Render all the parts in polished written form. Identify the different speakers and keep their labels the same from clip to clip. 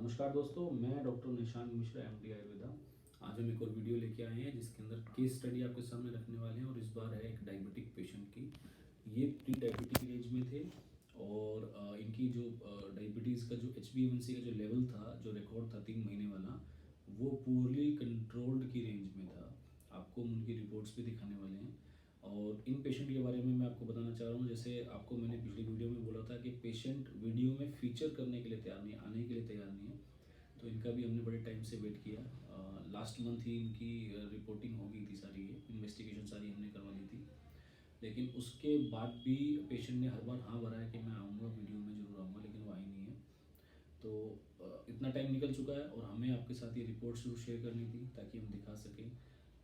Speaker 1: नमस्कार दोस्तों, मैं डॉक्टर निशांत मिश्रा एमडी आयुर्वेदा। आज हम एक और वीडियो लेके आए हैं जिसके अंदर केस स्टडी आपके सामने रखने वाले हैं और इस बार है एक डायबिटिक पेशेंट की। ये प्री डायबिटिक एज में थे और इनकी जो डायबिटीज़ का जो HbA1c का जो लेवल था, जो रिकॉर्ड था 3 महीने वाला, वो पूरली कंट्रोल्ड की रेंज में था। आपको हम उनकी रिपोर्ट्स भी दिखाने वाले हैं और इन पेशेंट के बारे में मैं आपको बताना चाह रहा हूँ। जैसे आपको मैंने पिछली वीडियो में बोला था कि पेशेंट वीडियो में फीचर करने के लिए तैयार नहीं, आने के लिए तैयार नहीं है, तो इनका भी हमने बड़े टाइम से वेट किया। लास्ट मंथ ही इनकी रिपोर्टिंग हो गई थी, सारी ये इन्वेस्टिगेशन सारी हमने करवा ली थी, लेकिन उसके बाद भी पेशेंट ने हर बार हाँ भरा है कि मैं आऊँगा, वीडियो में ज़रूर आऊँगा, लेकिन वो आई नहीं है। तो इतना टाइम निकल चुका है और हमें आपके साथ ये रिपोर्ट जरूर शेयर करनी थी ताकि हम दिखा सकें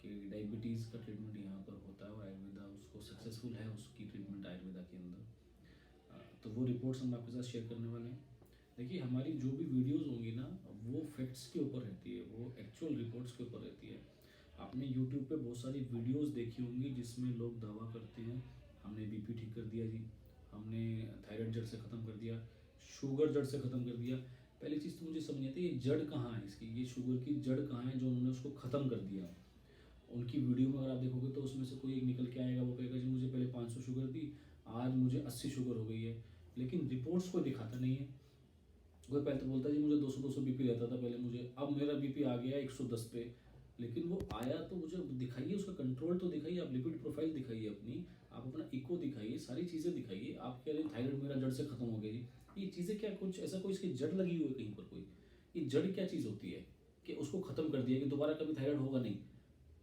Speaker 1: कि डायबिटीज़ का ट्रीटमेंट यहाँ पर होता है और आयुर्वेदा उसको सक्सेसफुल है, उसकी ट्रीटमेंट आयुर्वेदा के अंदर। तो वो रिपोर्ट्स हम आपके साथ शेयर करने वाले हैं। देखिए, हमारी जो भी वीडियोस होंगी ना, वो फैक्ट्स के ऊपर रहती है, वो एक्चुअल रिपोर्ट्स के ऊपर रहती है। आपने यूट्यूब पे बहुत सारी वीडियोस देखी होंगी जिसमें लोग दावा करते हैं हमने बीपी ठीक कर दिया जी, हमने थायराइड जड़ से ख़त्म कर दिया, शुगर जड़ से ख़त्म कर दिया। पहली चीज़ तो मुझे समझ नहीं आती, ये जड़ कहाँ है इसकी, ये शुगर की जड़ कहाँ है जो उन्होंने उसको ख़त्म कर दिया। उनकी वीडियो में अगर आप देखोगे तो उसमें से कोई एक निकल के आएगा, वो कहेगा जी मुझे पहले 500 शुगर थी, आज मुझे 80 शुगर हो गई है, लेकिन रिपोर्ट्स कोई दिखाता नहीं है। कोई पहले तो बोलता है जी मुझे 200 बीपी रहता था पहले, मुझे अब मेरा बीपी आ गया 110 पे, लेकिन वो आया तो मुझे दिखाइए, उसका कंट्रोल तो दिखाइए, आप लिपिड प्रोफाइल दिखाइए अपनी, आप अपना इको दिखाइए, सारी चीज़ें दिखाइए। आप कह रहे हैं थायराइड मेरा जड़ से खत्म हो गया जी, ये चीज़ें क्या, कुछ ऐसा कोई इसकी जड़ लगी हुई है कहीं पर कोई? ये जड़ क्या चीज़ होती है कि उसको खत्म कर दिया कि दोबारा कभी थायराइड होगा नहीं?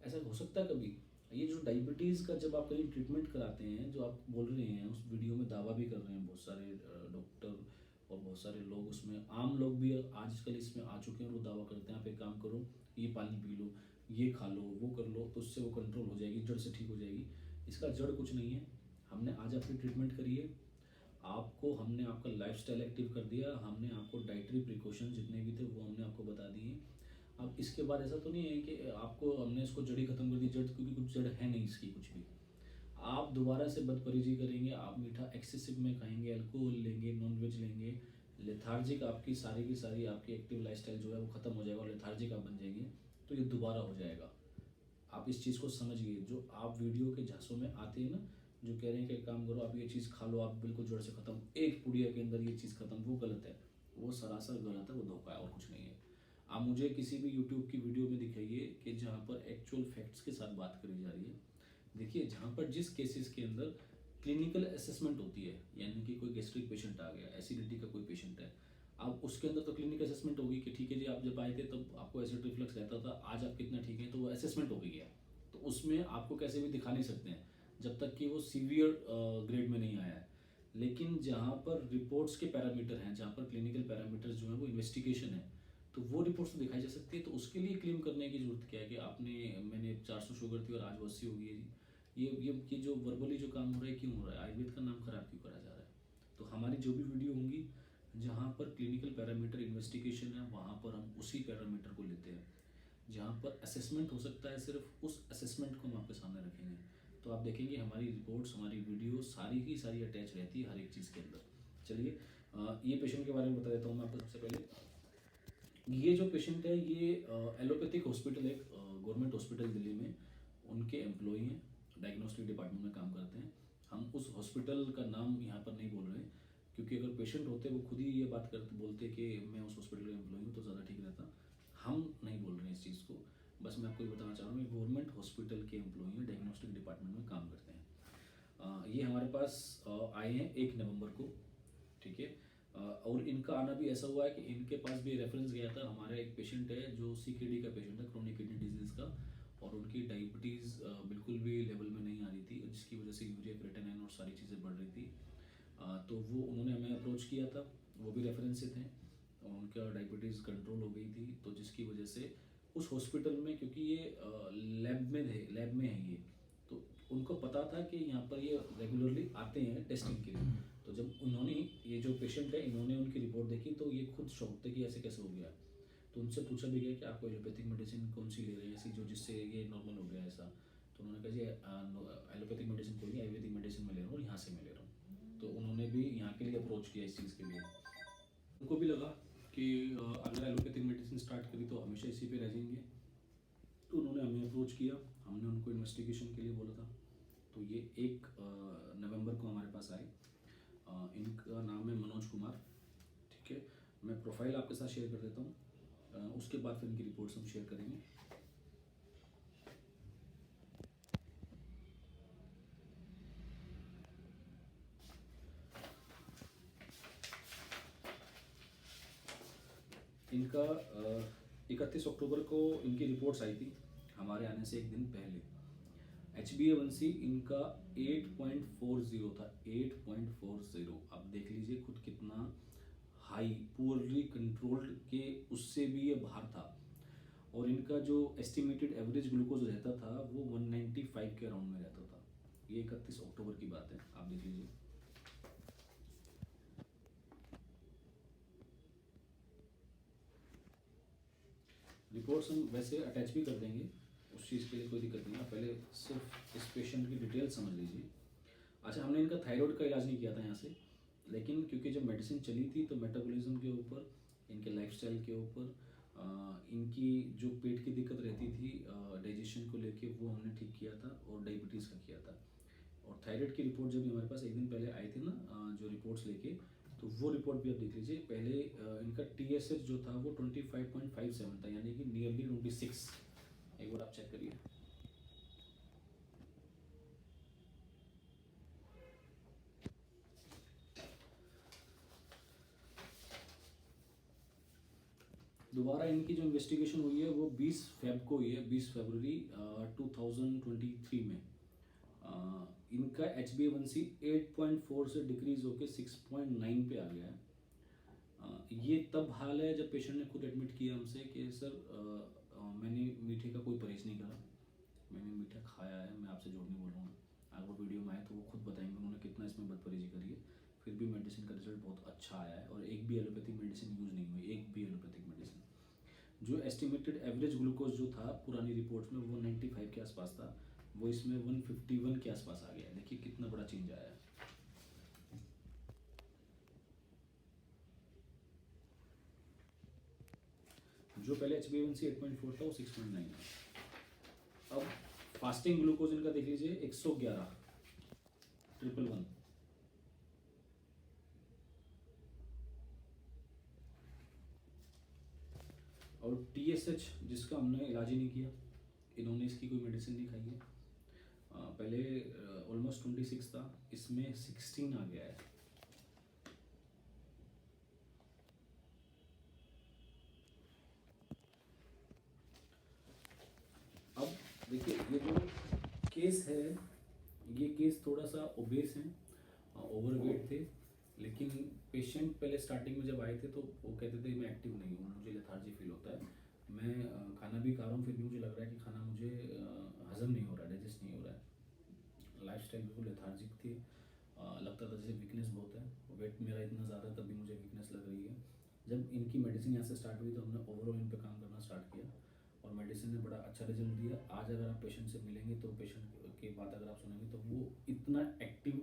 Speaker 1: ऐसा हो सकता है कभी? ये जो डायबिटीज़ का जब आप कहीं ट्रीटमेंट कराते हैं, जो आप बोल रहे हैं उस वीडियो में दावा भी कर रहे हैं बहुत सारे डॉक्टर और बहुत सारे लोग, उसमें आम लोग भी आजकल इसमें आ चुके हैं और वो दावा करते हैं आप एक काम करो, ये पानी पी लो, ये खा लो, वो कर लो, तो उससे वो कंट्रोल हो जाएगी, जड़ से ठीक हो जाएगी। इसका जड़ कुछ नहीं है। हमने आज आपकी ट्रीटमेंट करी है, आपको हमने आपका लाइफस्टाइल एक्टिव कर दिया, हमने आपको डाइटरी प्रिकॉशन जितने भी थे वो हमने आपको बता दिए। अब इसके बाद ऐसा तो नहीं है कि आपको हमने इसको जड़ ही खत्म कर दी, जड़ क्योंकि कुछ जड़ है नहीं इसकी कुछ भी। आप दोबारा से बदपरहेजी करेंगे, आप मीठा एक्सेसिव में खाएंगे, अल्कोहल लेंगे, नॉनवेज लेंगे, लेथार्जिक आपकी सारी की सारी आपकी एक्टिव लाइफस्टाइल जो है वो खत्म हो जाएगा और लेथार्जिक आप बन जाएंगे, तो ये दोबारा हो जाएगा। आप इस चीज़ को समझिए। जो आप वीडियो के झांसों में आते हैं ना, जो कह रहे हैं कि एक काम करो, आप ये चीज़ खा लो, आप बिल्कुल जड़ से खत्म, एक पुड़िया के अंदर ये चीज़ खत्म, वो गलत है, वो सरासर गलत है, वो धोखा है और कुछ नहीं है। आप मुझे किसी भी यूट्यूब की वीडियो में दिखाइए कि जहाँ पर एक्चुअल फैक्ट्स के साथ बात करी जा रही है। देखिए, जहाँ पर जिस केसेस के अंदर क्लिनिकल असेसमेंट होती है, यानी कि कोई गैस्ट्रिक पेशेंट आ गया, एसिडिटी का कोई पेशेंट है, अब उसके अंदर तो क्लिनिकल असेसमेंट होगी कि ठीक है जी, आप जब आए थे तब आपको एसिड रिफ्लक्स रहता था, आज आप कितना ठीक है, तो वो असेसमेंट हो गई है। तो उसमें आपको कैसे भी दिखा नहीं सकते हैं जब तक कि वो सीवियर ग्रेड में नहीं आया है। लेकिन जहाँ पर रिपोर्ट्स के पैरामीटर हैं, जहाँ पर क्लिनिकल पैरामीटर्स जो है वो इन्वेस्टिगेशन है, तो वो रिपोर्ट्स तो दिखाई जा सकती है। तो उसके लिए क्लेम करने की जरूरत क्या है कि मैंने 400 शुगर थी और आज वो 80 हो गई है जी। ये जो वर्बली जो काम हो रहा है, क्यों हो रहा है? आयुर्वेद का नाम खराब क्यों करा जा रहा है? तो हमारी जो भी वीडियो होंगी जहाँ पर क्लिनिकल पैरामीटर इन्वेस्टिगेशन है, वहाँ पर हम उसी पैरामीटर को लेते हैं। जहाँ पर असेसमेंट हो सकता है, सिर्फ उस असेसमेंट को हम आपके सामने रखेंगे। तो आप देखेंगे हमारी रिपोर्ट्स, हमारी वीडियो सारी की सारी अटैच रहती है हर एक चीज़ के अंदर। चलिए, ये पेशेंट के बारे में बता देता हूँ मैं आपको सबसे पहले। ये जो पेशेंट है, ये एलोपैथिक हॉस्पिटल, एक गवर्नमेंट हॉस्पिटल दिल्ली में, उनके एम्प्लॉई हैं, डायग्नोस्टिक डिपार्टमेंट में काम करते हैं। हम उस हॉस्पिटल का नाम यहाँ पर नहीं बोल रहे हैं, क्योंकि अगर पेशेंट होते वो खुद ही ये बात करते, बोलते कि मैं उस हॉस्पिटल का एम्प्लॉई हूँ, तो ज़्यादा ठीक रहता। हम नहीं बोल रहे हैं इस चीज़ को, बस मैं आपको ये बताना चाह रहा हूँ, गवर्नमेंट हॉस्पिटल के एम्प्लॉई हैं, डायग्नोस्टिक डिपार्टमेंट में काम करते हैं। ये हमारे पास आए हैं 1 नवंबर को, ठीक है। और इनका आना भी ऐसा हुआ है कि इनके पास भी रेफरेंस गया था। हमारा एक पेशेंट है जो CKD का पेशेंट है, क्रोनिक किडनी डिजीज़ का, और उनकी डायबिटीज़ बिल्कुल भी लेवल में नहीं आ रही थी, जिसकी वजह से यूरिया क्रेटिनिन और सारी चीज़ें बढ़ रही थी। तो वो उन्होंने हमें अप्रोच किया था, वो भी रेफरेंस से थे, और उनका डायबिटीज़ कंट्रोल हो गई थी, तो जिसकी वजह से उस हॉस्पिटल में, क्योंकि ये लैब में है ये, तो उनको पता था कि यहाँ पर ये रेगुलरली आते हैं टेस्टिंग के लिए। तो जब उन्होंने, ये जो पेशेंट है, इन्होंने उनकी रिपोर्ट देखी तो ये खुद शॉक थे कि ऐसे कैसे हो गया। तो उनसे पूछा भी गया कि आपको एलोपैथिक मेडिसिन कौन सी ले रहे हैं ऐसी, जो जिससे ये नॉर्मल हो गया ऐसा। तो उन्होंने कहा जी एलोपैथिक मेडिसिन कोई नहीं, आयुर्वेदिक मेडिसिन मैं ले रहा हूँ, यहाँ से मैं ले रहा हूँ। तो उन्होंने भी यहाँ के लिए अप्रोच किया इस चीज़ के लिए। उनको भी लगा कि अगर एलोपैथिक मेडिसिन स्टार्ट करी तो हमेशा इसी पे रह जाएंगे। तो उन्होंने हमें अप्रोच किया, हमने उनको इन्वेस्टिगेशन के लिए बोला था। तो ये 1 नवंबर को हमारे पास आए। इनका नाम है मनोज कुमार। ठीक है, मैं प्रोफाइल आपके साथ शेयर कर देता हूँ, उसके बाद फिर इनकी रिपोर्ट्स हम शेयर करेंगे। इनका 31 अक्टूबर को इनकी रिपोर्ट्स आई थी, हमारे आने से एक दिन पहले। HbA1c इनका 8.40 था, 8.40। अब देख लीजिए खुद कितना हाई, पुअरली कंट्रोल्ड के उससे भी ये बाहर था। और इनका जो एस्टिमेटेड एवरेज ग्लूकोज रहता था वो 195 के अराउंड में रहता था। ये 31 अक्टूबर की बात है, आप देख लीजिए। रिपोर्ट्स हम वैसे अटैच भी कर देंगे, उस चीज़ के लिए कोई दिक्कत नहीं है। पहले सिर्फ इस पेशेंट की डिटेल समझ लीजिए। अच्छा, हमने इनका थायराइड का इलाज नहीं किया था यहाँ से, लेकिन क्योंकि जब मेडिसिन चली थी तो मेटाबॉलिज्म के ऊपर, इनके लाइफस्टाइल के ऊपर, इनकी जो पेट की दिक्कत रहती थी डाइजेशन को लेके, वो हमने ठीक किया था और डायबिटीज़ का किया था। और थायराइड की रिपोर्ट जब हमारे पास एक दिन पहले आई थी ना, जो रिपोर्ट्स लेके, तो वो रिपोर्ट भी आप देख लीजिए। पहले इनका TSH जो था वो 25.57 था, यानी कि नियरली 26। एक बार आप चेक करिए। दोबारा इनकी जो इन्वेस्टिगेशन हुई है वो 20 फेब को हुई है, 20 फरवरी 2023 में। इनका HbA1c 8.4 से डिक्रीज होकर 6.9 पे आ गया है। ये तब हाल है जब पेशेंट ने खुद एडमिट किया हमसे कि सर मैंने मीठे का कोई परहेज नहीं करा, मैंने मीठा खाया है, मैं आपसे झूठ नहीं बोल रहा हूँ। अगर वो वीडियो में आए तो वो खुद बताएंगे उन्होंने कितना इसमें बदपरहेजी करी है। फिर भी मेडिसिन का रिजल्ट बहुत अच्छा आया है और एक भी एलोपैथिक मेडिसिन यूज़ नहीं हुई, एक भी एलोपैथिक मेडिसिन। जो एस्टिमेटेड एवरेज ग्लूकोज जो था पुरानी रिपोर्ट्स में वो 95 के आसपास था, वो इसमें 151 के आसपास आ गया। देखिए कितना बड़ा चेंज आया है। जो पहले HbA1c 8.4 था वो 6.9 है। अब फास्टिंग ग्लूकोज इनका देख लीजिए 111, 111। और TSH जिसका हमने इलाज ही नहीं किया, इन्होंने इसकी कोई मेडिसिन नहीं खाई है। पहले ऑलमोस्ट 26 था, इसमें 16 आ गया है। अब देखिए ये जो केस है, ये केस थोड़ा सा ओबेस है, ओवरवेट थे। लेकिन पेशेंट पहले स्टार्टिंग में जब आए थे तो वो कहते थे मैं एक्टिव नहीं हूँ, मुझे लेथार्जी फील होता है, मैं खाना भी खा रहा हूँ फिर भी मुझे लग रहा है कि खाना मुझे हजम नहीं हो रहा है, डाइजेस्ट नहीं हो रहा है। लाइफस्टाइल बिल्कुल लेथार्जिक थी, लगता था जैसे वीकनेस बहुत है, वेट मेरा इतना ज़्यादा तब भी मुझे वीकनेस लग रही है। जब इनकी मेडिसिन यहाँ से स्टार्ट हुई तो हमने ओवरऑल इन पे काम करना स्टार्ट किया और मेडिसिन ने बड़ा अच्छा रिजल्ट दिया। आज अगर आप पेशेंट से मिलेंगे तो पेशेंट की बात अगर आप सुनेंगे तो वो इतना एक्टिव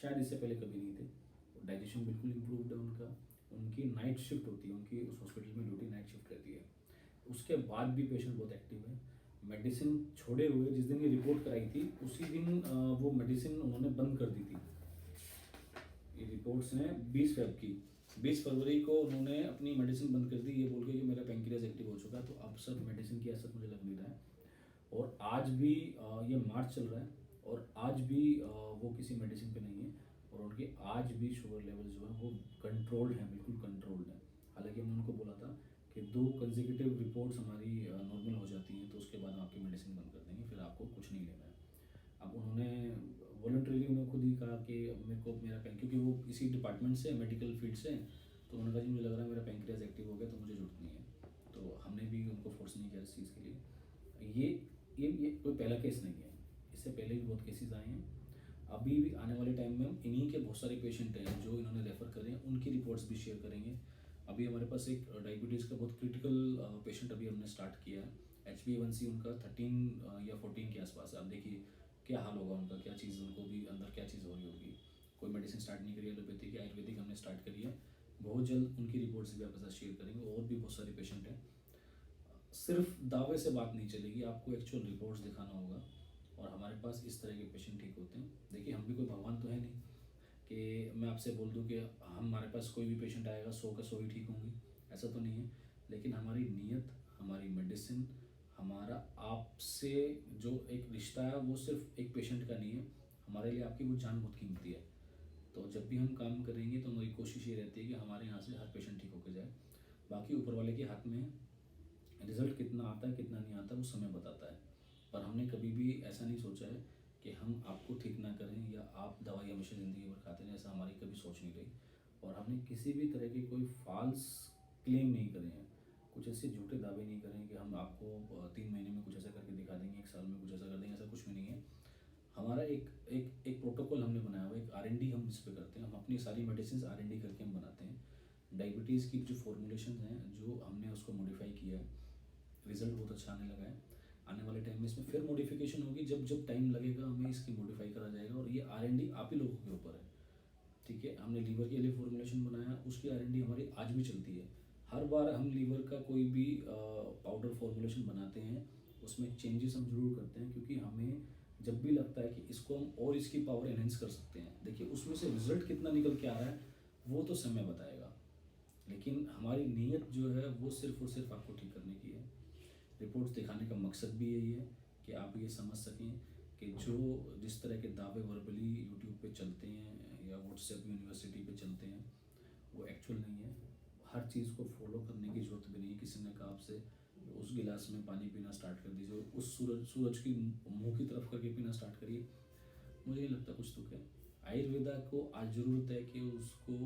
Speaker 1: शायद इससे पहले कभी नहीं थे। डाइजेशन बिल्कुल इम्प्रूव्ड है उनका। उनकी नाइट शिफ्ट होती है, उनकी उस हॉस्पिटल में ड्यूटी नाइट शिफ्ट रहती है, उसके बाद भी पेशेंट बहुत एक्टिव है। मेडिसिन छोड़े हुए जिस दिन ये रिपोर्ट कराई थी उसी दिन वो मेडिसिन उन्होंने बंद कर दी थी। ये रिपोर्ट्स हैं 20 फेब की, 20 फरवरी को उन्होंने अपनी मेडिसिन बंद कर दी, ये बोल के कि मेरा पेंक्रियाज एक्टिव हो चुका है। तो अब सर मेडिसिन की असर मुझे लग नहीं रहा है। और आज भी ये मार्च चल रहा है और आज भी वो किसी मेडिसिन पे नहीं है और उनके आज भी शुगर लेवल जो है वो कंट्रोल्ड हैं, बिल्कुल कंट्रोल्ड है। हालांकि हमने उनको बोला था कि 2 कंसेक्यूटिव रिपोर्ट्स हमारी नॉर्मल हो जाती हैं तो उसके बाद हम आपकी मेडिसिन बंद कर देंगे, फिर आपको कुछ नहीं लेना है। अब उन्होंने वॉलंटरीली उन्होंने खुद ही कहा कि मेरे को मेरा क्योंकि वो इसी डिपार्टमेंट से, मेडिकल फील्ड से, तो उन्होंने कहा जी मुझे लग रहा है मेरा पेंक्रियाज एक्टिव हो गया तो मुझे जरूरत नहीं है। तो हमने भी उनको फोर्स नहीं किया इस चीज़ के लिए। ये कोई पहला केस नहीं है, इससे पहले भी बहुत केसेस आए हैं। अभी भी आने वाले टाइम में हम इन्हीं के बहुत सारे पेशेंट हैं जो इन्होंने रेफ़र करे हैं, उनकी रिपोर्ट्स भी शेयर करेंगे। अभी हमारे पास एक डायबिटीज़ का बहुत क्रिटिकल पेशेंट अभी हमने स्टार्ट किया है। HbA1c उनका 13 या 14 के आसपास है। अब देखिए क्या हाल होगा उनका, क्या चीज़ उनको भी अंदर क्या चीज़ हो रही होगी। कोई मेडिसिन स्टार्ट नहीं करी एलोपैथी की, आयुर्वेदिक हमने स्टार्ट करी है। बहुत जल्द उनकी रिपोर्ट्स भी आपके साथ शेयर करेंगे। और भी बहुत सारे पेशेंट हैं। सिर्फ दावे से बात नहीं चलेगी, आपको एक्चुअल रिपोर्ट्स दिखाना होगा। और हमारे पास इस तरह के पेशेंट ठीक होते हैं। देखिए, हम भी कोई भगवान तो है नहीं कि मैं आपसे बोल दूं कि हमारे पास कोई भी पेशेंट आएगा 100 का 100 ही ठीक होंगे, ऐसा तो नहीं है। लेकिन हमारी नीयत, हमारी मेडिसिन, हमारा आपसे जो एक रिश्ता है वो सिर्फ एक पेशेंट का नहीं है, हमारे लिए आपकी वो जान बहुत कीमती है। तो जब भी हम काम करेंगे तो हमारी कोशिश ये रहती है कि हमारे यहाँ से हर पेशेंट ठीक होकर जाए। बाकी ऊपर वाले के हाथ में है, रिजल्ट कितना आता है कितना नहीं आता वो समय बताता है। पर हमने कभी भी ऐसा नहीं सोचा है कि हम आपको ठीक ना करें या आप दवाई हमेशा ज़िंदगी भर खाते रहें, ऐसा हमारी कभी सोच नहीं रही। और हमने किसी भी तरह के कोई फॉल्स क्लेम नहीं करे हैं, कुछ ऐसे झूठे दावे नहीं करें कि हम आपको 3 महीने में कुछ ऐसा करके दिखा देंगे, 1 साल में कुछ ऐसा कर देंगे, ऐसा कुछ भी नहीं है। हमारा एक एक एक प्रोटोकॉल हमने बनाया हुआ है, एक R&D हम इस पे करते हैं। हम अपनी सारी मेडिसिन R&D करके हम बनाते हैं। डायबिटीज़ की जो फॉर्मुलेशन हैं जो हमने उसको मॉडिफाई किया है, रिजल्ट बहुत अच्छा आने लगा है। आने वाले टाइम में इसमें फिर मॉडिफिकेशन होगी, जब जब टाइम लगेगा हमें इसकी मॉडिफाई करा जाएगा। और ये R&D आप ही लोगों के ऊपर है, ठीक है। हमने लीवर के लिए फॉर्मुलेशन बनाया, उसकी R&D हमारी आज भी चलती है। हर बार हम लीवर का कोई भी पाउडर फॉर्मुलेशन बनाते हैं उसमें चेंजेस हम जरूर करते हैं, क्योंकि हमें जब भी लगता है कि इसको हम और इसकी पावर एनहेंस कर सकते हैं। देखिए, उसमें से रिजल्ट कितना निकल के आ रहा है वो तो समय बताएगा, लेकिन हमारी नीयत जो है वो सिर्फ और सिर्फ आपको ठीक करने की है। रिपोर्ट्स दिखाने का मकसद भी यही है कि आप ये समझ सकें कि जो जिस तरह के दावे वर्बली यूट्यूब पे चलते हैं या व्हाट्सएप यूनिवर्सिटी पे चलते हैं वो एक्चुअल नहीं है। हर चीज़ को फॉलो करने की ज़रूरत भी नहीं है। किसी ने कहा आपसे उस गिलास में पानी पीना स्टार्ट कर दीजिए, उस सूरज की मुंह की तरफ करके पीना स्टार्ट करिए, मुझे नहीं लगता कुछ तुक है। आयुर्वेदा को आज ज़रूरत है कि उसको,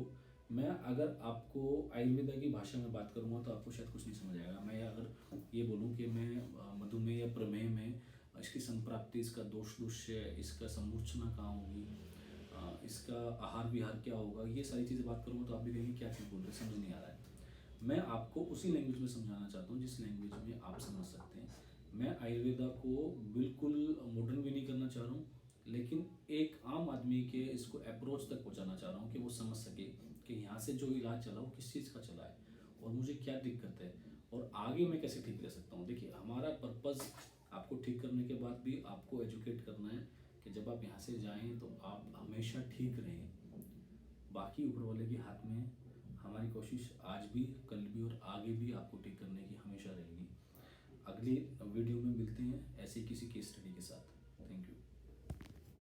Speaker 1: मैं अगर आपको आयुर्वेदा की भाषा में बात करूँगा तो आपको शायद कुछ नहीं समझ आएगा। मैं अगर ये बोलूँ कि मैं मधुमेह या प्रमेह में इसकी संप्राप्ति, इसका दोष दुष्य, इसका समूर्छना कहाँ होगी, इसका आहार विहार क्या होगा, ये सारी चीज़ें बात करूँगा तो आप भी कहेंगे क्या चीज़ बोल रहे हैं, समझ नहीं आ रहा है। मैं आपको उसी लैंग्वेज में समझाना चाहता हूँ जिस लैंग्वेज में आप समझ सकते हैं। मैं आयुर्वेदा को बिल्कुल मॉडर्न भी नहीं करना चाह रहा हूँ, लेकिन एक आम आदमी के इसको अप्रोच तक पहुँचाना चाह रहा हूँ कि वो समझ सके कि यहाँ से जो इलाज चला वो किस चीज़ का चला है और मुझे क्या दिक्कत है और आगे मैं कैसे ठीक रह सकता हूँ। देखिए, हमारा पर्पज़ आपको ठीक करने के बाद भी आपको एजुकेट करना है कि जब आप यहाँ से जाएं तो आप हमेशा ठीक रहें। बाकी ऊपर वाले के हाथ में है। हमारी कोशिश आज भी, कल भी और आगे भी आपको ठीक करने की हमेशा रहेगी। अगली वीडियो में मिलते हैं ऐसे किसी केस स्टडी के साथ। Thank you.